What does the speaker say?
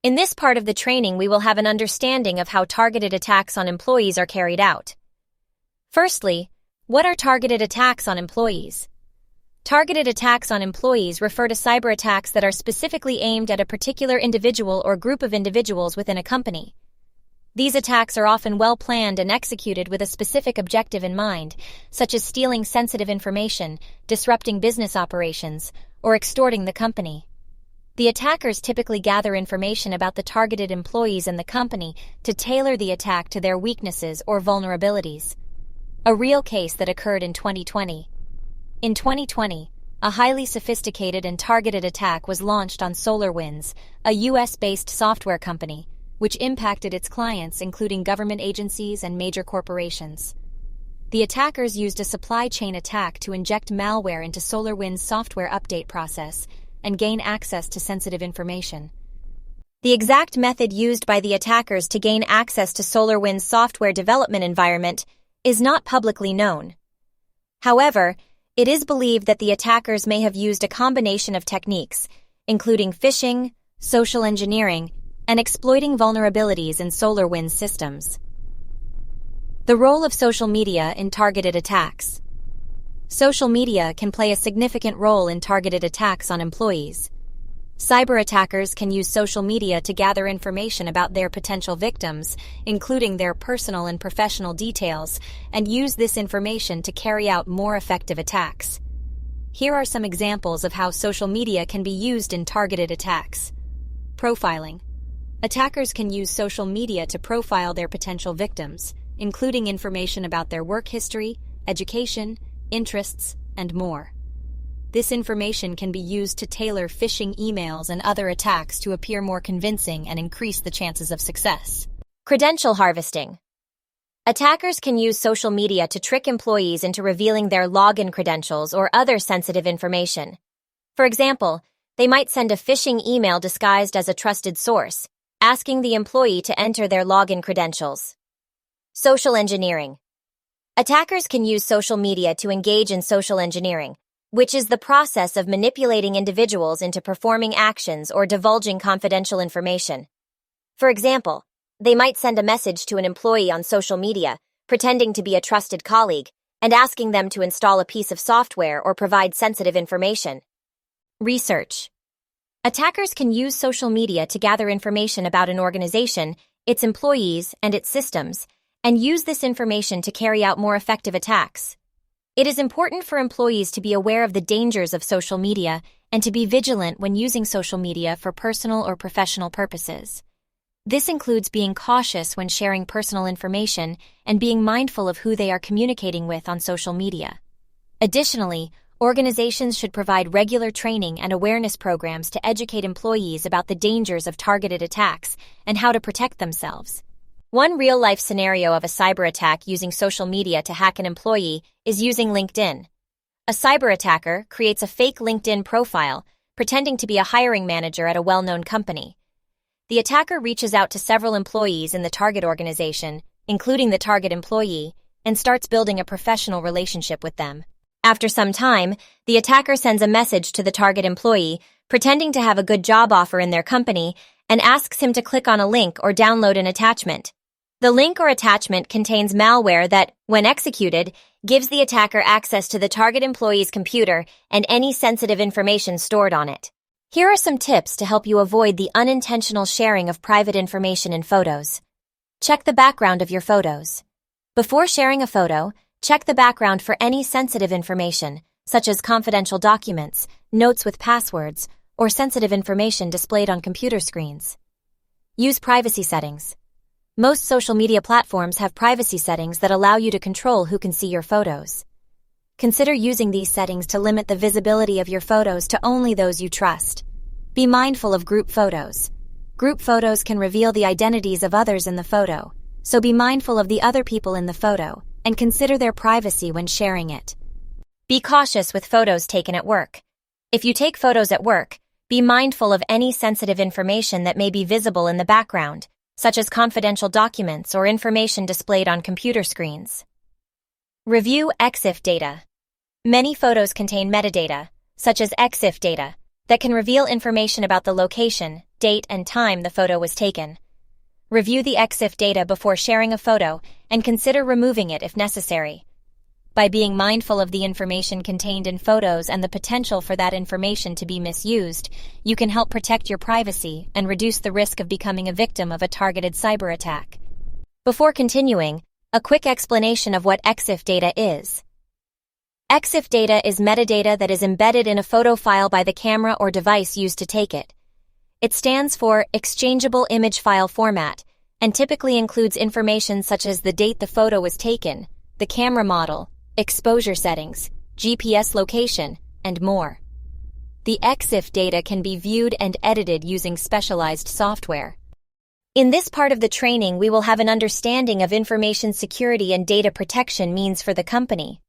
In this part of the training, we will have an understanding of how targeted attacks on employees are carried out. Firstly, what are targeted attacks on employees? Targeted attacks on employees refer to cyber attacks that are specifically aimed at a particular individual or group of individuals within a company. These attacks are often well-planned and executed with a specific objective in mind, such as stealing sensitive information, disrupting business operations, or extorting the company. The attackers typically gather information about the targeted employees in the company to tailor the attack to their weaknesses or vulnerabilities. A real case that occurred in 2020. In 2020, a highly sophisticated and targeted attack was launched on SolarWinds, a US-based software company, which impacted its clients, including government agencies and major corporations. The attackers used a supply chain attack to inject malware into SolarWinds' software update process and gain access to sensitive information. The exact method used by the attackers to gain access to SolarWinds' software development environment is not publicly known. However, it is believed that the attackers may have used a combination of techniques, including phishing, social engineering, and exploiting vulnerabilities in SolarWinds systems. The role of social media in targeted attacks. Social media can play a significant role in targeted attacks on employees. Cyber attackers can use social media to gather information about their potential victims, including their personal and professional details, and use this information to carry out more effective attacks. Here are some examples of how social media can be used in targeted attacks. Profiling. Attackers can use social media to profile their potential victims, including information about their work history, education, interests, and more. This information can be used to tailor phishing emails and other attacks to appear more convincing and increase the chances of success. Credential harvesting. Attackers can use social media to trick employees into revealing their login credentials or other sensitive information. For example, they might send a phishing email disguised as a trusted source, asking the employee to enter their login credentials. Social engineering. Attackers can use social media to engage in social engineering, which is the process of manipulating individuals into performing actions or divulging confidential information. For example, they might send a message to an employee on social media, pretending to be a trusted colleague, and asking them to install a piece of software or provide sensitive information. Research. Attackers can use social media to gather information about an organization, its employees, and its systems, and use this information to carry out more effective attacks. It is important for employees to be aware of the dangers of social media and to be vigilant when using social media for personal or professional purposes. This includes being cautious when sharing personal information and being mindful of who they are communicating with on social media. Additionally, organizations should provide regular training and awareness programs to educate employees about the dangers of targeted attacks and how to protect themselves. One real-life scenario of a cyber attack using social media to hack an employee is using LinkedIn. A cyber attacker creates a fake LinkedIn profile, pretending to be a hiring manager at a well-known company. The attacker reaches out to several employees in the target organization, including the target employee, and starts building a professional relationship with them. After some time, the attacker sends a message to the target employee, pretending to have a good job offer in their company, and asks him to click on a link or download an attachment. The link or attachment contains malware that, when executed, gives the attacker access to the target employee's computer and any sensitive information stored on it. Here are some tips to help you avoid the unintentional sharing of private information in photos. Check the background of your photos. Before sharing a photo, check the background for any sensitive information, such as confidential documents, notes with passwords, or sensitive information displayed on computer screens. Use privacy settings. Most social media platforms have privacy settings that allow you to control who can see your photos. Consider using these settings to limit the visibility of your photos to only those you trust. Be mindful of group photos. Group photos can reveal the identities of others in the photo, so be mindful of the other people in the photo and consider their privacy when sharing it. Be cautious with photos taken at work. If you take photos at work, be mindful of any sensitive information that may be visible in the background, such as confidential documents or information displayed on computer screens. Review EXIF data. Many photos contain metadata, such as EXIF data, that can reveal information about the location, date, and time the photo was taken. Review the EXIF data before sharing a photo and consider removing it if necessary. By being mindful of the information contained in photos and the potential for that information to be misused, you can help protect your privacy and reduce the risk of becoming a victim of a targeted cyber attack. Before continuing, a quick explanation of what EXIF data is. EXIF data is metadata that is embedded in a photo file by the camera or device used to take it. It stands for Exchangeable Image File Format and typically includes information such as the date the photo was taken, the camera model, exposure settings, GPS location, and more. The EXIF data can be viewed and edited using specialized software. In this part of the training, we will have an understanding of information security and data protection means for the company.